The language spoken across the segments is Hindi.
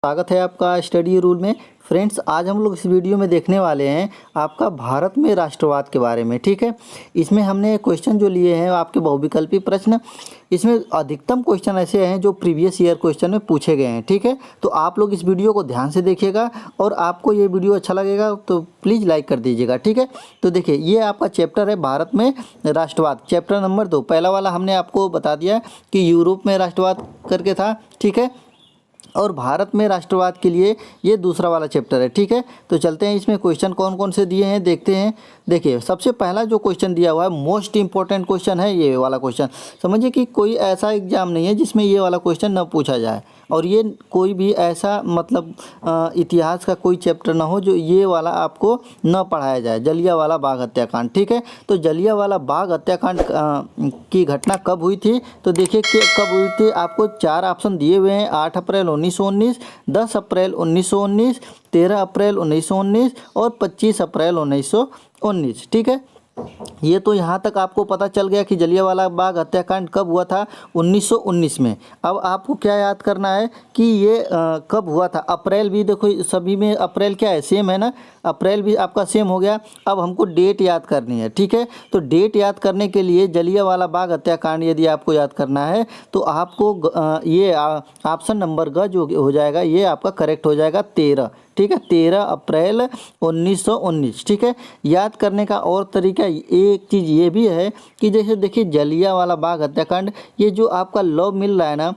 स्वागत है आपका स्टडी रूल में। फ्रेंड्स, आज हम लोग इस वीडियो में देखने वाले हैं आपका भारत में राष्ट्रवाद के बारे में। ठीक है, इसमें हमने क्वेश्चन जो लिए हैं आपके बहुविकल्पी प्रश्न, इसमें अधिकतम क्वेश्चन ऐसे हैं जो प्रीवियस ईयर क्वेश्चन में पूछे गए हैं। ठीक है, तो आप लोग इस वीडियो को ध्यान से देखिएगा और आपको ये वीडियो अच्छा लगेगा तो प्लीज़ लाइक कर दीजिएगा। ठीक है, तो देखिए ये आपका चैप्टर है भारत में राष्ट्रवाद, चैप्टर नंबर 2। पहला वाला हमने आपको बता दिया कि यूरोप में राष्ट्रवाद करके था। ठीक है, और भारत में राष्ट्रवाद के लिए ये दूसरा वाला चैप्टर है। ठीक है, तो चलते हैं इसमें क्वेश्चन कौन कौन से दिए हैं देखते हैं। देखिए सबसे पहला जो क्वेश्चन दिया हुआ है मोस्ट इंपॉर्टेंट क्वेश्चन है ये वाला क्वेश्चन। समझिए कि कोई ऐसा एग्जाम नहीं है जिसमें ये वाला क्वेश्चन न पूछा जाए, और ये कोई भी ऐसा मतलब इतिहास का कोई चैप्टर ना हो जो ये वाला आपको न पढ़ाया जाए। जलियांवाला बाग हत्याकांड। ठीक है, तो जलियांवाला बाग हत्याकांड की घटना कब हुई थी, तो देखिए कि कब हुई थी। आपको 4 ऑप्शन दिए हुए हैं: 8 अप्रैल 1919, 10 अप्रैल 1919, 13 अप्रैल 1919 और 25 अप्रैल 1919। ठीक है, ये तो यहाँ तक आपको पता चल गया कि जलियांवाला बाग हत्याकांड कब हुआ था, 1919 में। अब आपको क्या याद करना है कि ये कब हुआ था। अप्रैल भी देखो सभी में अप्रैल क्या है, सेम है ना, अप्रैल भी आपका सेम हो गया। अब हमको डेट याद करनी है। ठीक है, तो डेट याद करने के लिए जलियांवाला बाग हत्याकांड यदि आपको याद करना है तो आपको ये ऑप्शन नंबर ग जो हो जाएगा ये आपका करेक्ट हो जाएगा 13। ठीक है, 13 अप्रैल 1919। ठीक है, याद करने का और तरीका एक चीज़ ये भी है कि जैसे देखिए जलियांवाला बाग हत्याकांड, ये जो आपका लॉ मिल रहा है ना,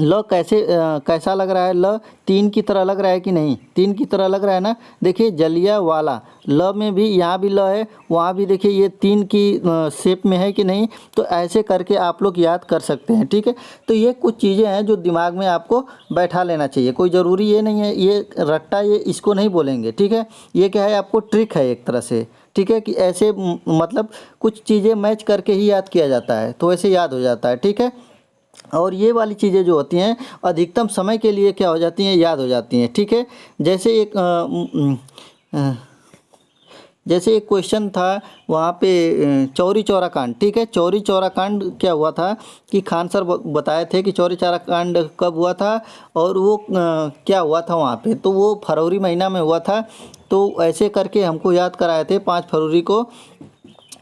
ल कैसा लग रहा है, ल 3 की तरह लग रहा है कि नहीं, 3 की तरह लग रहा है ना। देखिए जलियांवाला ल में भी यहाँ भी ल है, वहाँ भी देखिए ये 3 की शेप में है कि नहीं, तो ऐसे करके आप लोग याद कर सकते हैं। ठीक है, तो ये कुछ चीज़ें हैं जो दिमाग में आपको बैठा लेना चाहिए। कोई ज़रूरी ये नहीं है, ये रट्टा ये इसको नहीं बोलेंगे। ठीक है, ये क्या है आपको ट्रिक है एक तरह से। ठीक है, कि ऐसे मतलब कुछ चीज़ें मैच करके ही याद किया जाता है तो ऐसे याद हो जाता है। ठीक है, और ये वाली चीज़ें जो होती हैं अधिकतम समय के लिए क्या हो जाती हैं, याद हो जाती हैं। ठीक है, जैसे एक क्वेश्चन था वहाँ पे चौरी चौरा कांड। ठीक है, चौरी चौरा कांड क्या हुआ था कि खान सर बताए थे कि चौरी चौरा कांड कब हुआ था और वो क्या हुआ था वहाँ पे, तो वो फरवरी महीना में हुआ था। तो ऐसे करके हमको याद कराए थे 5 फरवरी को,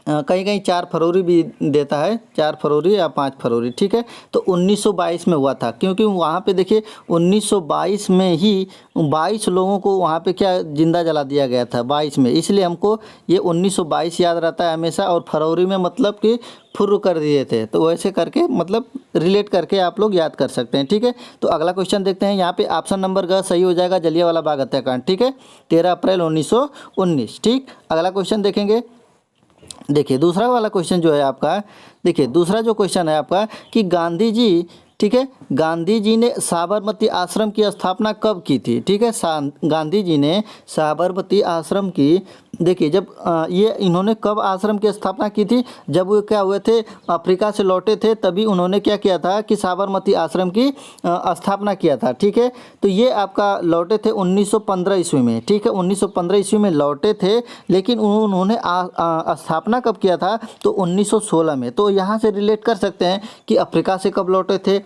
कहीं कहीं 4 फरवरी भी देता है, 4 फरवरी या 5 फरवरी। ठीक है, तो 1922 में हुआ था, क्योंकि वहाँ पे देखिए 1922 में ही 22 लोगों को वहाँ पे क्या जिंदा जला दिया गया था 22 में, इसलिए हमको ये 1922 याद रहता है हमेशा। और फरवरी में मतलब कि फुर्र कर दिए थे, तो वैसे करके मतलब रिलेट करके आप लोग याद कर सकते हैं। ठीक है, तो अगला क्वेश्चन देखते हैं। यहाँ पे ऑप्शन नंबर ग सही हो जाएगा, जलियांवाला बाग हत्याकांड। ठीक है, 13 अप्रैल 1919। ठीक, अगला क्वेश्चन देखेंगे। देखिए दूसरा वाला क्वेश्चन जो है आपका, देखिए दूसरा जो क्वेश्चन है आपका कि गांधी जी, ठीक है, गांधी जी ने साबरमती आश्रम की स्थापना कब की थी। ठीक है, गांधी जी ने साबरमती आश्रम की, देखिए जब ये इन्होंने कब आश्रम की स्थापना की थी, जब वो क्या हुए थे अफ्रीका से लौटे थे, तभी उन्होंने क्या किया था कि साबरमती आश्रम की स्थापना किया था। ठीक है, तो ये आपका लौटे थे 1915 ईस्वी में। ठीक है, 1915 ईस्वी में लौटे थे, लेकिन उन्होंने स्थापना कब किया था, तो 1916 में। तो यहाँ से रिलेट कर सकते हैं कि अफ्रीका से कब लौटे थे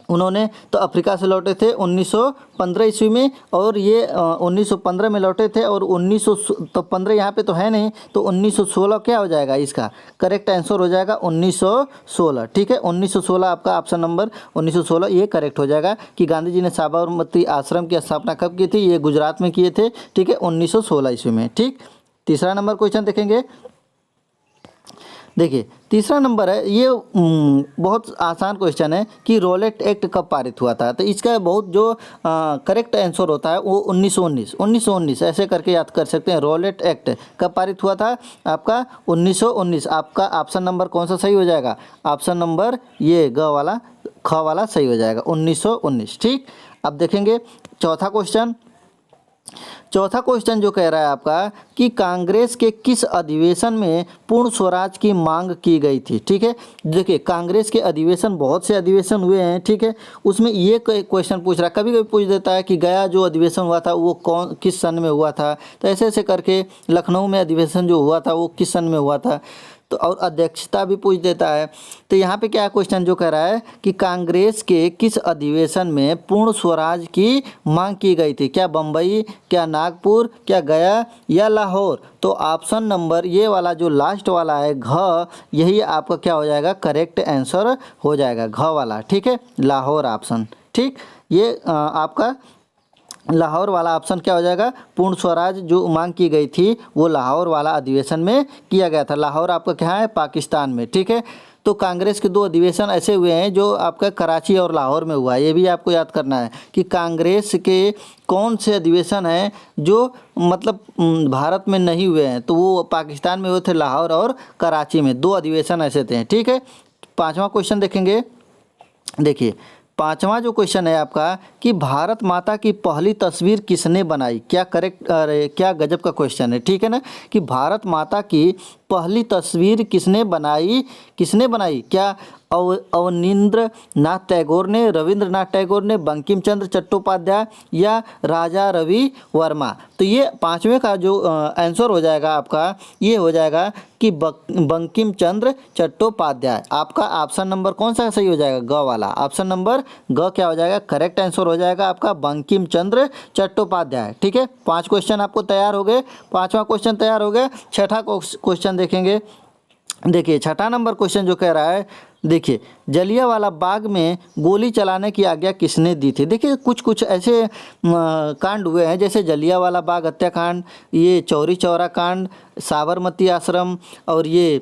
उन्होंने, तो अफ्रीका से लौटे थे 1915 ईस्वी में, और ये 1915 में लौटे थे। और 1915 यहाँ पे तो है नहीं, तो 1916 क्या हो जाएगा, इसका करेक्ट आंसर हो जाएगा 1916। ठीक है, 1916 आपका ऑप्शन नंबर 1916 ये करेक्ट हो जाएगा कि गांधी जी ने साबरमती आश्रम की स्थापना कब की थी, ये गुजरात में किए थे। ठीक है, 1916 ईस्वी में। ठीक, तीसरा नंबर क्वेश्चन देखेंगे। देखिए तीसरा नंबर है, ये बहुत आसान क्वेश्चन है कि रोलेट एक्ट कब पारित हुआ था, तो इसका बहुत जो करेक्ट आंसर होता है वो 1919 ऐसे करके याद कर सकते हैं। रोलेट एक्ट कब पारित हुआ था आपका 1919। आपका ऑप्शन नंबर कौन सा सही हो जाएगा, ऑप्शन नंबर ये ग वाला ख वाला सही हो जाएगा 1919। ठीक, अब देखेंगे चौथा क्वेश्चन जो कह रहा है आपका कि कांग्रेस के किस अधिवेशन में पूर्ण स्वराज की मांग की गई थी। ठीक है, देखिए कांग्रेस के अधिवेशन बहुत से अधिवेशन हुए हैं। ठीक है, उसमें ये क्वेश्चन पूछ रहा है, कभी कभी पूछ देता है कि गया जो अधिवेशन हुआ था वो किस सन में हुआ था, तो ऐसे ऐसे करके लखनऊ में अधिवेशन जो हुआ था वो किस सन में हुआ था। तो और अध्यक्षता भी पूछ देता है। तो यहाँ पे क्या क्वेश्चन जो कह रहा है कि कांग्रेस के किस अधिवेशन में पूर्ण स्वराज की मांग की गई थी? क्या बम्बई, क्या नागपुर, क्या गया या लाहौर? तो ऑप्शन नंबर ये वाला जो लास्ट वाला है घ, यही आपका क्या हो जाएगा, करेक्ट आंसर हो जाएगा, घ वाला। ठीक है, लाहौर ऑप्शन। ठीक, ये आपका लाहौर वाला ऑप्शन क्या हो जाएगा, पूर्ण स्वराज जो मांग की गई थी वो लाहौर वाला अधिवेशन में किया गया था। लाहौर आपका क्या है, पाकिस्तान में। ठीक है, तो कांग्रेस के 2 अधिवेशन ऐसे हुए हैं जो आपका कराची और लाहौर में हुआ है। ये भी आपको याद करना है कि कांग्रेस के कौन से अधिवेशन हैं जो मतलब भारत में नहीं हुए हैं, तो वो पाकिस्तान में हुए थे, लाहौर और कराची में 2 अधिवेशन ऐसे थे। ठीक है, 5वां क्वेश्चन देखेंगे। देखिए 5वां जो क्वेश्चन है आपका कि भारत माता की पहली तस्वीर किसने बनाई? क्या करेक्ट, अरे क्या गजब का क्वेश्चन है। ठीक है ना, कि भारत माता की पहली तस्वीर किसने बनाई? क्या अवनींद्र नाथ टैगोर ने, रविंद्रनाथ टैगोर ने, बंकिम चंद्र चट्टोपाध्याय या राजा रवि वर्मा? तो ये 5वें का जो आंसर हो जाएगा आपका, ये हो जाएगा कि बंकिम चंद्र चट्टोपाध्याय। आपका ऑप्शन नंबर कौन सा सही हो जाएगा? ग वाला। ऑप्शन नंबर ग क्या हो जाएगा, करेक्ट आंसर हो जाएगा आपका बंकिम चंद्र चट्टोपाध्याय। ठीक है, 5 क्वेश्चन आपको तैयार हो गए, 5वां क्वेश्चन तैयार हो गया। 6ठा क्वेश्चन देखेंगे। देखिए 6ठा नंबर क्वेश्चन जो कह रहा है, देखिए जलियांवाला बाग में गोली चलाने की आज्ञा किसने दी थी? देखिए कुछ कुछ ऐसे कांड हुए हैं, जैसे जलियांवाला बाग हत्याकांड, ये चौरी चौरा कांड, साबरमती आश्रम, और ये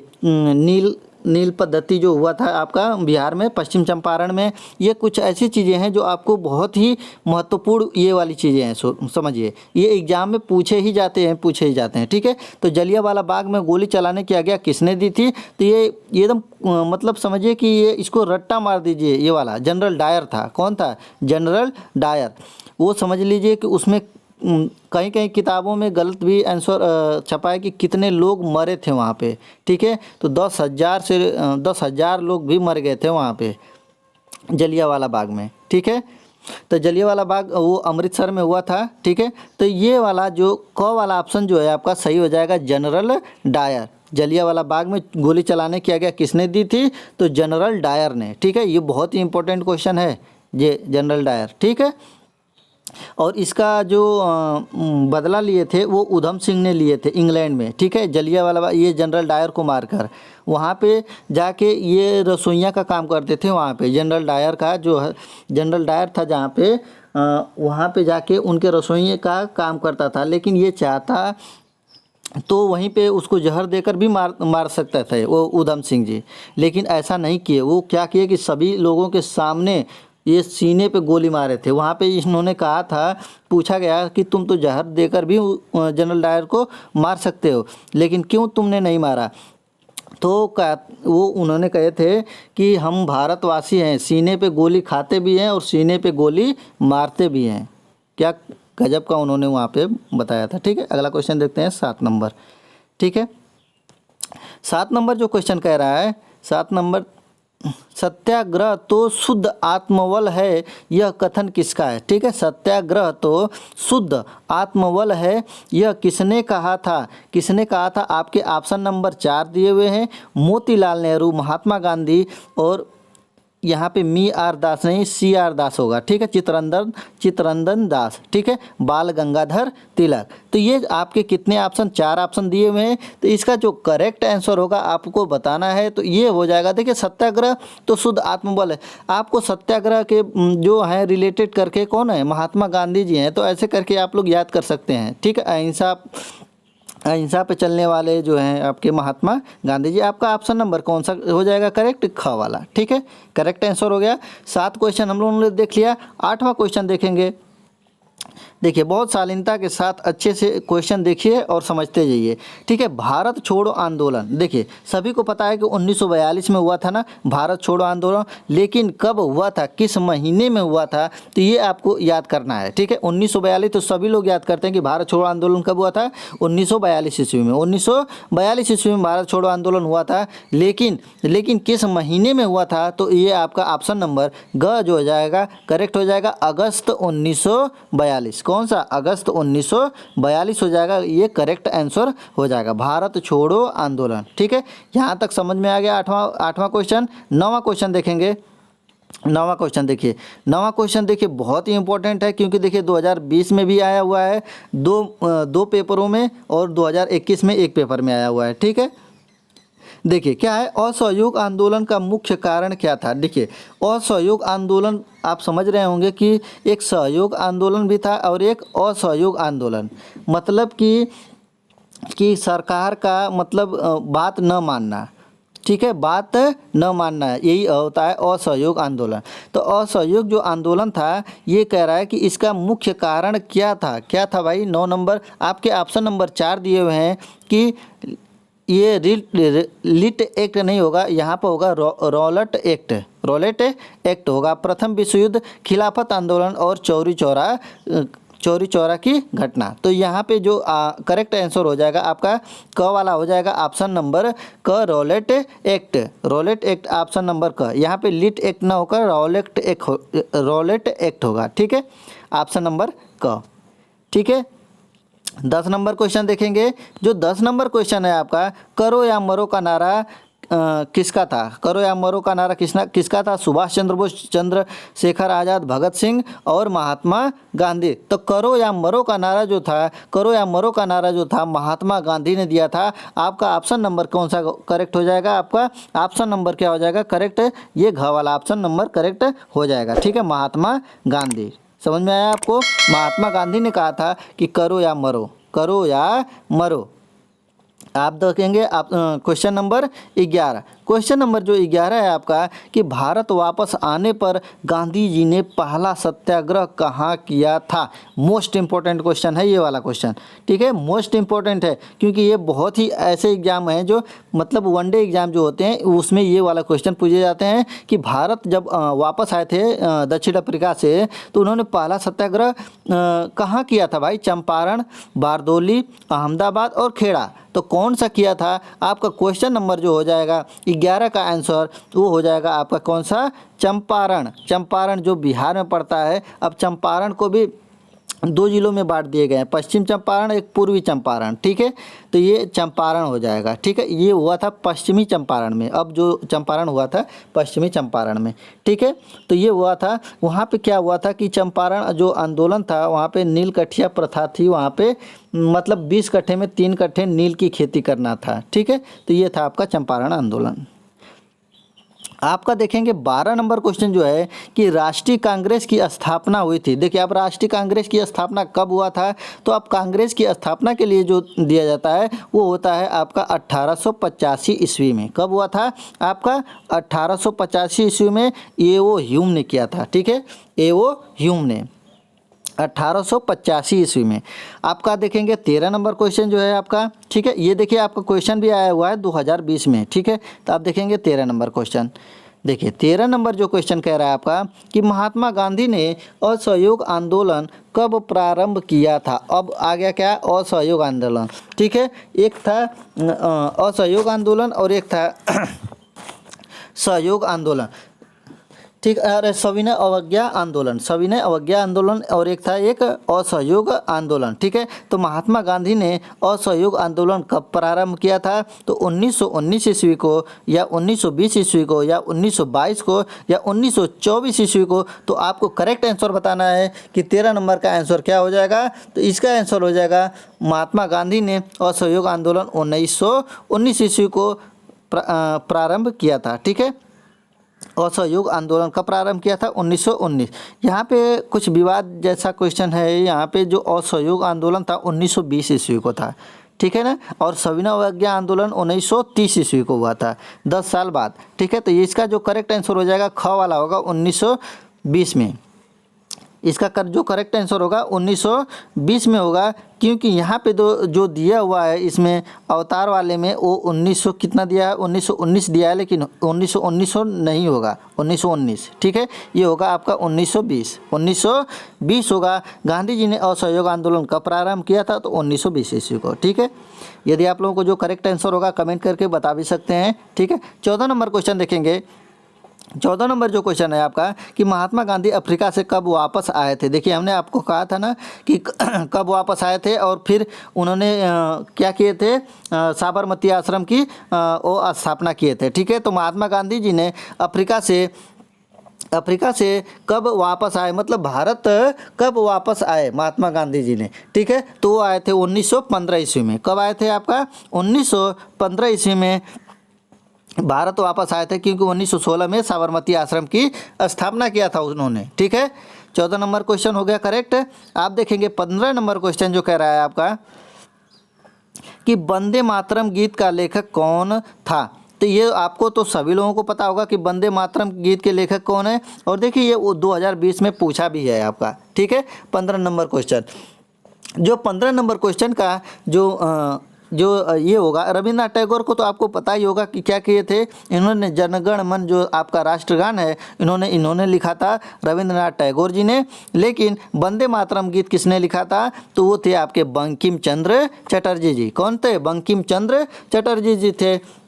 नील पद्धति जो हुआ था आपका बिहार में, पश्चिम चंपारण में। ये कुछ ऐसी चीज़ें हैं जो आपको बहुत ही महत्वपूर्ण ये वाली चीज़ें हैं, समझिए ये एग्जाम में पूछे ही जाते हैं। ठीक है, तो जलियांवाला बाग में गोली चलाने की आज्ञा किसने दी थी? तो ये एकदम मतलब समझिए कि ये इसको रट्टा मार दीजिए, ये वाला जनरल डायर था। कौन था? General Dyer. वो समझ लीजिए कि उसमें कहीं कहीं किताबों में गलत भी आंसर छपा है कि कितने लोग मरे थे वहाँ पे। ठीक है, तो 10,000 लोग भी मर गए थे वहाँ पे जलियांवाला बाग में। ठीक है, तो जलियांवाला बाग वो अमृतसर में हुआ था। ठीक है, तो ये वाला जो क वाला ऑप्शन जो है आपका सही हो जाएगा, जनरल डायर। जलियांवाला बाग में गोली चलाने की आज्ञा किसने दी थी? तो जनरल डायर ने। ठीक है, ये बहुत ही इंपॉर्टेंट क्वेश्चन है, ये जनरल डायर। ठीक है, और इसका जो बदला लिए थे वो उधम सिंह ने लिए थे इंग्लैंड में। ठीक है, जलियांवाला बाग ये जनरल डायर को मारकर वहाँ पे जाके ये रसोइयाँ का काम करते थे। वहाँ पे जनरल डायर का जो है, जनरल डायर था जहाँ पे वहाँ पे जाके उनके रसोइये का काम करता था, लेकिन ये चाहता तो वहीं पे उसको जहर देकर भी मार सकता था वो उधम सिंह जी, लेकिन ऐसा नहीं किए। वो क्या किए कि सभी लोगों के सामने ये सीने पे गोली मारे थे। वहाँ पे इन्होंने कहा था, पूछा गया कि तुम तो जहर देकर भी जनरल डायर को मार सकते हो, लेकिन क्यों तुमने नहीं मारा? तो वो उन्होंने कहे थे कि हम भारतवासी हैं, सीने पे गोली खाते भी हैं और सीने पे गोली मारते भी हैं। क्या गजब का उन्होंने वहाँ पे बताया था। ठीक है, अगला क्वेश्चन देखते हैं 7 नंबर। ठीक है, 7 नंबर जो क्वेश्चन कह रहा है, 7 नंबर, सत्याग्रह तो शुद्ध आत्मबल है, यह कथन किसका है? ठीक है, सत्याग्रह तो शुद्ध आत्मबल है, यह किसने कहा था? आपके ऑप्शन नंबर 4 दिए हुए हैं, मोतीलाल नेहरू, महात्मा गांधी, और यहाँ पे मी आर दास नहीं, सी आर दास होगा। ठीक है, चित्तरंजन दास। ठीक है, बाल गंगाधर तिलक। तो ये आपके कितने ऑप्शन? 4 ऑप्शन दिए हुए हैं। तो इसका जो करेक्ट आंसर होगा आपको बताना है, तो ये हो जाएगा। देखिए सत्याग्रह तो शुद्ध आत्मबल है, आपको सत्याग्रह के जो है रिलेटेड करके कौन है? महात्मा गांधी जी हैं। तो ऐसे करके आप लोग याद कर सकते हैं। ठीक है, अहिंसा पे चलने वाले जो हैं आपके महात्मा गांधी जी। आपका ऑप्शन नंबर कौन सा हो जाएगा करेक्ट? ख वाला। ठीक है, करेक्ट आंसर हो गया। 7 क्वेश्चन हम लोगों ने देख लिया। 8वां क्वेश्चन देखेंगे। देखिए बहुत शालीनता के साथ अच्छे से क्वेश्चन देखिए और समझते जाइए। ठीक है, भारत छोड़ो आंदोलन, देखिए सभी को पता है कि 1942 में हुआ था ना भारत छोड़ो आंदोलन, लेकिन कब हुआ था, किस महीने में हुआ था, तो ये आपको याद करना है। ठीक है, 1942 तो सभी लोग याद करते हैं कि भारत छोड़ो आंदोलन कब हुआ था? 1942 ईस्वी में। 1942 ईस्वी में भारत छोड़ो आंदोलन हुआ था, लेकिन किस महीने में हुआ था? तो ये आपका ऑप्शन नंबर ग जो हो जाएगा करेक्ट हो जाएगा, अगस्त 1942। कौन सा? अगस्त 1942 हो जाएगा, ये करेक्ट आंसर हो जाएगा, भारत छोड़ो आंदोलन। ठीक है, यहाँ तक समझ में आ गया। आठवां क्वेश्चन। नौवां क्वेश्चन देखेंगे। नौवां क्वेश्चन देखिए, नौवां क्वेश्चन देखिए बहुत ही इंपॉर्टेंट है, क्योंकि देखिए 2020 में भी आया हुआ है, दो पेपरों में, और 2021 में एक पेपर में आया हुआ है। ठीक है, देखिए क्या है, असहयोग आंदोलन का मुख्य कारण क्या था। देखिए असहयोग आंदोलन आप समझ रहे होंगे कि एक सहयोग आंदोलन भी था और एक असहयोग आंदोलन, मतलब कि सरकार का मतलब बात न मानना। ठीक है, बात न मानना, यही होता है असहयोग आंदोलन। तो असहयोग जो आंदोलन था, ये कह रहा है कि इसका मुख्य कारण क्या था। क्या था भाई? 9 नंबर आपके ऑप्शन नंबर 4 दिए हुए हैं कि ये लिट एक्ट नहीं होगा, यहाँ पर होगा रॉलेट एक्ट होगा। प्रथम विश्व युद्ध, खिलाफत आंदोलन और चौरी चौरा की घटना। तो यहाँ पे जो करेक्ट आंसर हो जाएगा आपका क वाला हो जाएगा, ऑप्शन नंबर क, रॉलेट एक्ट ऑप्शन नंबर क। यहाँ पे लिट एक्ट ना होकर रॉलेट एक्ट होगा। ठीक है, ऑप्शन नंबर क। ठीक है, 10 नंबर क्वेश्चन देखेंगे। जो 10 नंबर क्वेश्चन है आपका, करो या मरो का नारा किसका था? करो या मरो का नारा किसका था? सुभाष चंद्र बोस, चंद्रशेखर आज़ाद, भगत सिंह और महात्मा गांधी। तो करो या मरो का नारा जो था महात्मा गांधी ने दिया था। आपका ऑप्शन नंबर कौन सा करेक्ट हो जाएगा? आपका ऑप्शन नंबर क्या हो जाएगा करेक्ट? ये घ वाला ऑप्शन नंबर करेक्ट हो जाएगा। ठीक है, महात्मा गांधी। समझ में आया आपको? महात्मा गांधी ने कहा था कि करो या मरो। आप देखेंगे आप क्वेश्चन नंबर 11। क्वेश्चन नंबर जो 11 है आपका, कि भारत वापस आने पर गांधी जी ने पहला सत्याग्रह कहाँ किया था। मोस्ट इंपॉर्टेंट क्वेश्चन है ये वाला क्वेश्चन। ठीक है, मोस्ट इंपॉर्टेंट है, क्योंकि ये बहुत ही ऐसे एग्जाम हैं जो मतलब वनडे एग्जाम जो होते हैं उसमें ये वाला क्वेश्चन पूछे जाते हैं कि भारत जब वापस आए थे दक्षिण अफ्रीका से, तो उन्होंने पहला सत्याग्रह कहाँ किया था भाई? चंपारण, बारदौली, अहमदाबाद और खेड़ा। तो कौन सा किया था? आपका क्वेश्चन नंबर जो हो जाएगा 11 का आंसर वो हो जाएगा आपका कौन सा? चंपारण जो बिहार में पड़ता है। अब चंपारण को भी 2 जिलों में बांट दिए गए हैं, पश्चिम चंपारण, एक पूर्वी चंपारण। ठीक है, तो ये चंपारण हो जाएगा। ठीक है, ये हुआ था पश्चिमी चंपारण में, अब जो चंपारण हुआ था पश्चिमी चंपारण में। ठीक है, तो ये हुआ था, वहाँ पे क्या हुआ था कि चंपारण जो आंदोलन था, वहाँ पे नील कठिया प्रथा थी। वहाँ पे मतलब 20 कट्ठे में 3 कट्ठे नील की खेती करना था। ठीक है, तो ये था आपका चंपारण आंदोलन। आपका देखेंगे 12 नंबर क्वेश्चन जो है कि राष्ट्रीय कांग्रेस की स्थापना हुई थी। देखिए आप राष्ट्रीय कांग्रेस की स्थापना कब हुआ था? तो आप कांग्रेस की स्थापना के लिए जो दिया जाता है वो होता है आपका 1885 ईस्वी में। कब हुआ था? आपका 1885 ईस्वी में ए.ओ. ह्यूम ने किया था। ठीक है, ए.ओ. ह्यूम ने 1885 ईस्वी में। आपका देखेंगे 13 नंबर क्वेश्चन जो है आपका। ठीक है, ये देखिए आपका क्वेश्चन भी आया हुआ है 2020 में। ठीक है, तो आप देखेंगे 13 नंबर क्वेश्चन। देखिए 13 नंबर जो क्वेश्चन कह रहा है आपका कि महात्मा गांधी ने असहयोग आंदोलन कब प्रारंभ किया था। अब आ गया क्या? असहयोग आंदोलन। ठीक है, एक था असहयोग आंदोलन और एक था सहयोग आंदोलन। ठीक, अरे सविनय अवज्ञा आंदोलन और एक था एक असहयोग आंदोलन। ठीक है, तो महात्मा गांधी ने असहयोग आंदोलन कब प्रारंभ किया था? तो 1919 ईस्वी को, या 1920 ईस्वी को, या 1922 को, या 1924 ईस्वी को। तो आपको करेक्ट आंसर बताना है कि 13 नंबर का आंसर क्या हो जाएगा। तो इसका आंसर हो जाएगा महात्मा गांधी ने असहयोग आंदोलन 1919 ईस्वी को प्रारंभ किया था। ठीक है, असहयोग आंदोलन का प्रारंभ किया था 1919। यहाँ पे कुछ विवाद जैसा क्वेश्चन है। यहाँ पे जो असहयोग आंदोलन था 1920 ईस्वी को था। ठीक है ना, और सविनय अवज्ञा आंदोलन 1930 ईस्वी को हुआ था, 10 साल बाद। ठीक है, तो इसका जो करेक्ट आंसर हो जाएगा ख वाला होगा 1920 में। इसका जो करेक्ट आंसर होगा 1920 में होगा, क्योंकि यहाँ पे जो दिया हुआ है इसमें अवतार वाले में वो 1900 कितना दिया है? 1919 दिया है, लेकिन 1919 नहीं होगा, 1919। ठीक है, ये होगा आपका 1920 होगा। गांधी जी ने असहयोग आंदोलन का प्रारंभ किया था तो 1920 ईस्वी को। ठीक है, यदि आप लोगों को जो करेक्ट आंसर होगा कमेंट करके बता भी सकते हैं। ठीक है, 14 नंबर क्वेश्चन देखेंगे। 14 नंबर जो क्वेश्चन है आपका कि महात्मा गांधी अफ्रीका से कब वापस आए थे। देखिए हमने आपको कहा था ना कि कब वापस आए थे और फिर उन्होंने क्या किए थे, साबरमती आश्रम की वो स्थापना किए थे। ठीक है, तो महात्मा गांधी जी ने अफ्रीका से कब वापस आए, मतलब भारत कब वापस आए महात्मा गांधी जी ने। ठीक है, तो वो आए थे 1915 ईस्वी में। कब आए थे आपका 1915 ईस्वी में भारत वापस आए थे, क्योंकि 1916 में साबरमती आश्रम की स्थापना किया था उन्होंने। ठीक है, 14 नंबर क्वेश्चन हो गया करेक्ट। आप देखेंगे 15 नंबर क्वेश्चन जो कह रहा है आपका कि वंदे मातरम गीत का लेखक कौन था। तो ये आपको तो सभी लोगों को पता होगा कि वंदे मातरम गीत के लेखक कौन है, और देखिए ये 2020 में पूछा भी है आपका। ठीक है, 15 नंबर क्वेश्चन। जो 15 नंबर क्वेश्चन का जो ये होगा, रविन्द्रनाथ टैगोर को तो आपको पता ही होगा कि क्या किए थे इन्होंने, जनगण मन जो आपका राष्ट्रगान है इन्होंने लिखा था रविन्द्रनाथ टैगोर जी ने। लेकिन वंदे मातरम गीत किसने लिखा था, तो वो थे आपके बंकिम चंद्र चटर्जी जी। कौन थे, बंकिम चंद्र चटर्जी जी थे।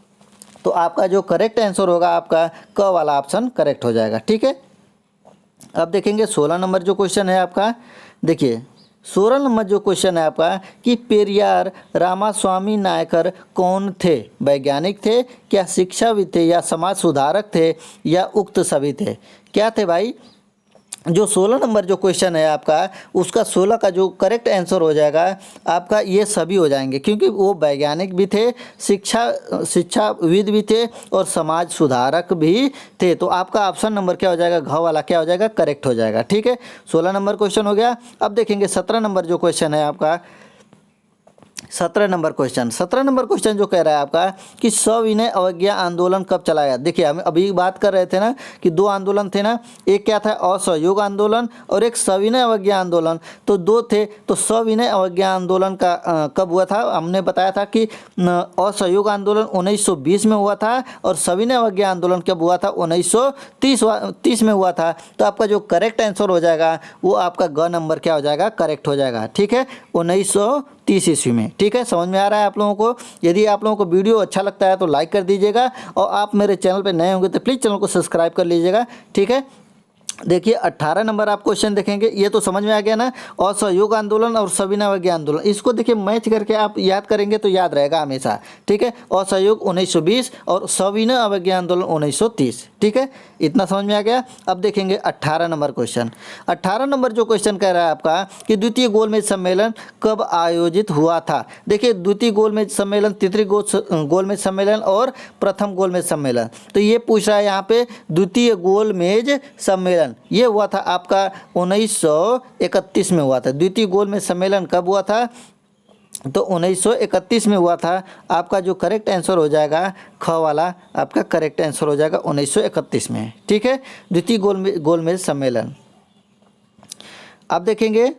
तो आपका जो करेक्ट आंसर होगा आपका क वाला ऑप्शन करेक्ट हो जाएगा। ठीक है, अब देखेंगे 16 नंबर जो क्वेश्चन है आपका। देखिए 16 नंबर जो क्वेश्चन है आपका कि पेरियार रामास्वामी नायकर कौन थे, वैज्ञानिक थे क्या, शिक्षाविद थे या समाज सुधारक थे या उक्त सभी थे। क्या थे भाई, जो 16 नंबर जो क्वेश्चन है आपका उसका 16 का जो करेक्ट आंसर हो जाएगा आपका ये सभी हो जाएंगे, क्योंकि वो वैज्ञानिक भी थे, शिक्षाविद भी थे और समाज सुधारक भी थे। तो आपका ऑप्शन नंबर क्या हो जाएगा, घ वाला क्या हो जाएगा, करेक्ट हो जाएगा। ठीक है, 16 नंबर क्वेश्चन हो गया। अब देखेंगे 17 नंबर जो क्वेश्चन है आपका, 17 नंबर क्वेश्चन। 17 नंबर क्वेश्चन जो कह रहा है आपका कि सविनय अवज्ञा आंदोलन कब चलाया। देखिए हम अभी बात कर रहे थे ना कि दो आंदोलन थे ना, एक क्या था असहयोग आंदोलन और एक सविनय अवज्ञा आंदोलन। तो दो थे, तो सविनय अवज्ञा आंदोलन का कब हुआ था, हमने बताया था कि असहयोग आंदोलन 1920 में हुआ था और सविनय अवज्ञा आंदोलन कब हुआ था, 1930 में हुआ था। तो आपका जो करेक्ट आंसर हो जाएगा वो आपका ग नंबर क्या हो जाएगा, करेक्ट हो जाएगा। ठीक है, 1930 ईस्वी में। ठीक है, समझ में आ रहा है आप लोगों को। यदि आप लोगों को वीडियो अच्छा लगता है तो लाइक कर दीजिएगा, और आप मेरे चैनल पे नए होंगे तो प्लीज़ चैनल को सब्सक्राइब कर लीजिएगा। ठीक है, देखिए 18 नंबर आप क्वेश्चन देखेंगे, ये तो समझ में आ गया ना, असहयोग आंदोलन और सविनय अवज्ञा आंदोलन, इसको देखिए मैच करके आप याद करेंगे तो याद रहेगा हमेशा। ठीक है, असहयोग 1920 और सविनय अवज्ञा आंदोलन 1930। ठीक है, इतना समझ में आ गया। अब देखेंगे 18 नंबर क्वेश्चन। 18 नंबर जो क्वेश्चन कह रहा है आपका कि द्वितीय गोलमेज सम्मेलन कब आयोजित हुआ था। देखिए द्वितीय गोलमेज सम्मेलन, तृतीय गोलमेज सम्मेलन और प्रथम गोलमेज सम्मेलन, तो ये पूछ रहा है यहाँ पे द्वितीय गोलमेज सम्मेलन ये हुआ था आपका 1931 में हुआ था। द्वितीय गोलमेज सम्मेलन कब हुआ था, तो 1931 में हुआ था। आपका जो करेक्ट आंसर हो जाएगा ख वाला, आपका करेक्ट आंसर हो जाएगा 1931 में। ठीक है, द्वितीय गोलमेज सम्मेलन। अब देखेंगे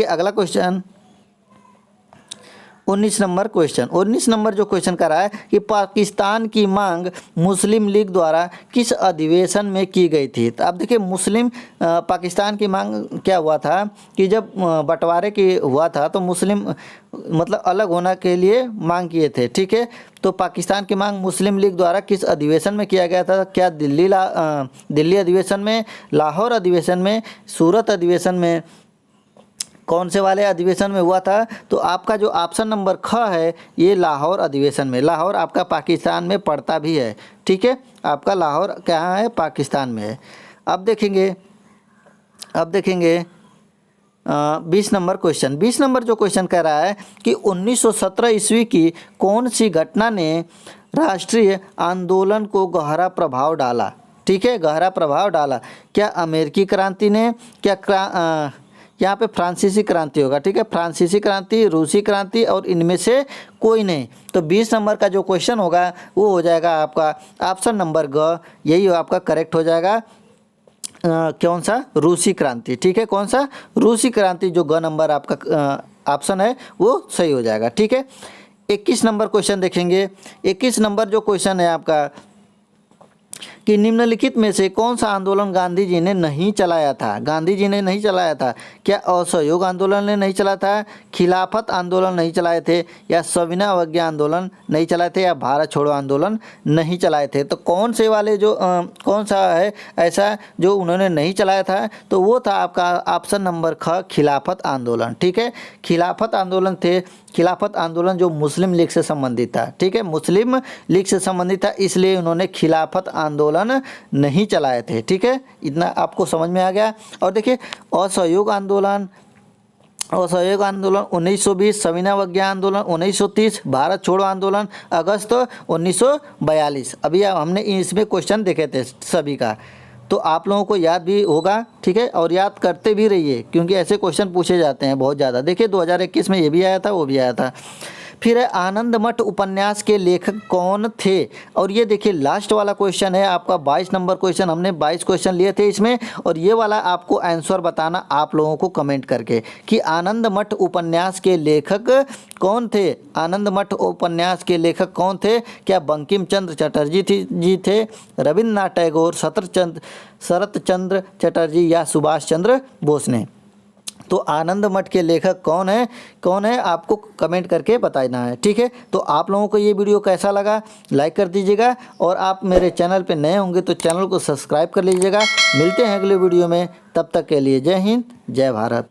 अगला क्वेश्चन 19 नंबर क्वेश्चन। 19 नंबर जो क्वेश्चन कर रहा है कि पाकिस्तान की मांग मुस्लिम लीग द्वारा किस अधिवेशन में की गई थी। तो अब देखिए पाकिस्तान की मांग क्या हुआ था कि जब बंटवारे की हुआ था तो मुस्लिम मतलब अलग होने के लिए मांग किए थे। ठीक है, तो पाकिस्तान की मांग मुस्लिम लीग द्वारा किस अधिवेशन में किया गया था, क्या दिल्ली अधिवेशन में, लाहौर अधिवेशन में, सूरत अधिवेशन में, कौन से वाले अधिवेशन में हुआ था। तो आपका जो ऑप्शन नंबर ख है ये लाहौर अधिवेशन में। लाहौर आपका पाकिस्तान में पड़ता भी है। ठीक है, आपका लाहौर कहाँ है, पाकिस्तान में है। अब देखेंगे 20 नंबर क्वेश्चन। 20 नंबर जो क्वेश्चन कह रहा है कि 1917 ईस्वी की कौन सी घटना ने राष्ट्रीय आंदोलन को गहरा प्रभाव डाला। ठीक है, गहरा प्रभाव डाला। क्या अमेरिकी क्रांति ने, क्या यहाँ पे फ्रांसीसी क्रांति होगा। ठीक है, फ्रांसीसी क्रांति, रूसी क्रांति और इनमें से कोई नहीं। तो 20 नंबर का जो क्वेश्चन होगा वो हो जाएगा आपका ऑप्शन नंबर ग, यही आपका करेक्ट हो जाएगा। कौन सा, रूसी क्रांति। ठीक है, कौन सा, रूसी क्रांति, जो ग नंबर आपका ऑप्शन है वो सही हो जाएगा। ठीक है, 21 नंबर क्वेश्चन देखेंगे। 21 नंबर जो क्वेश्चन है आपका कि निम्नलिखित में से कौन सा आंदोलन गांधी जी ने नहीं चलाया था। गांधी जी ने नहीं चलाया था, क्या असहयोग आंदोलन ने नहीं चलाया था, खिलाफत आंदोलन नहीं चलाए थे, या सविनय अवज्ञा आंदोलन नहीं चलाए थे, या भारत छोड़ो आंदोलन नहीं चलाए थे। तो कौन से वाले जो कौन सा है ऐसा जो उन्होंने नहीं चलाया था, तो वो था आपका ऑप्शन नंबर ख, खिलाफत आंदोलन। ठीक है, खिलाफत आंदोलन थे। खिलाफत आंदोलन जो मुस्लिम लीग से संबंधित था, ठीक है, मुस्लिम लीग से संबंधित था, इसलिए उन्होंने खिलाफत आंदोलन नहीं चलाए थे। ठीक है, इतना आपको समझ में आ गया। और देखिए असहयोग आंदोलन 1920, सविनय अवज्ञा आंदोलन 1930, भारत छोड़ो आंदोलन अगस्त 1942। अभी हमने इसमें क्वेश्चन देखे थे सभी का, तो आप लोगों को याद भी होगा। ठीक है, और याद करते भी रहिए क्योंकि ऐसे क्वेश्चन पूछे जाते हैं बहुत ज़्यादा। देखिए 2021 में ये भी आया था, वो भी आया था। फिर है आनंद मठ उपन्यास के लेखक कौन थे। और ये देखिए लास्ट वाला क्वेश्चन है आपका 22 नंबर क्वेश्चन। हमने 22 क्वेश्चन लिए थे इसमें, और ये वाला आपको आंसर बताना आप लोगों को कमेंट करके कि आनंद मठ उपन्यास के लेखक कौन थे। आनंद मठ उपन्यास के लेखक कौन थे? क्या बंकिम चंद्र चटर्जी जी थे, रविन्द्रनाथ टैगोर, शरत चंद्र चटर्जी, या सुभाष चंद्र बोस ने। तो आनंद मठ के लेखक कौन है आपको कमेंट करके बताना है। ठीक है, तो आप लोगों को ये वीडियो कैसा लगा लाइक कर दीजिएगा, और आप मेरे चैनल पे नए होंगे तो चैनल को सब्सक्राइब कर लीजिएगा। मिलते हैं अगले वीडियो में, तब तक के लिए जय हिंद जय भारत।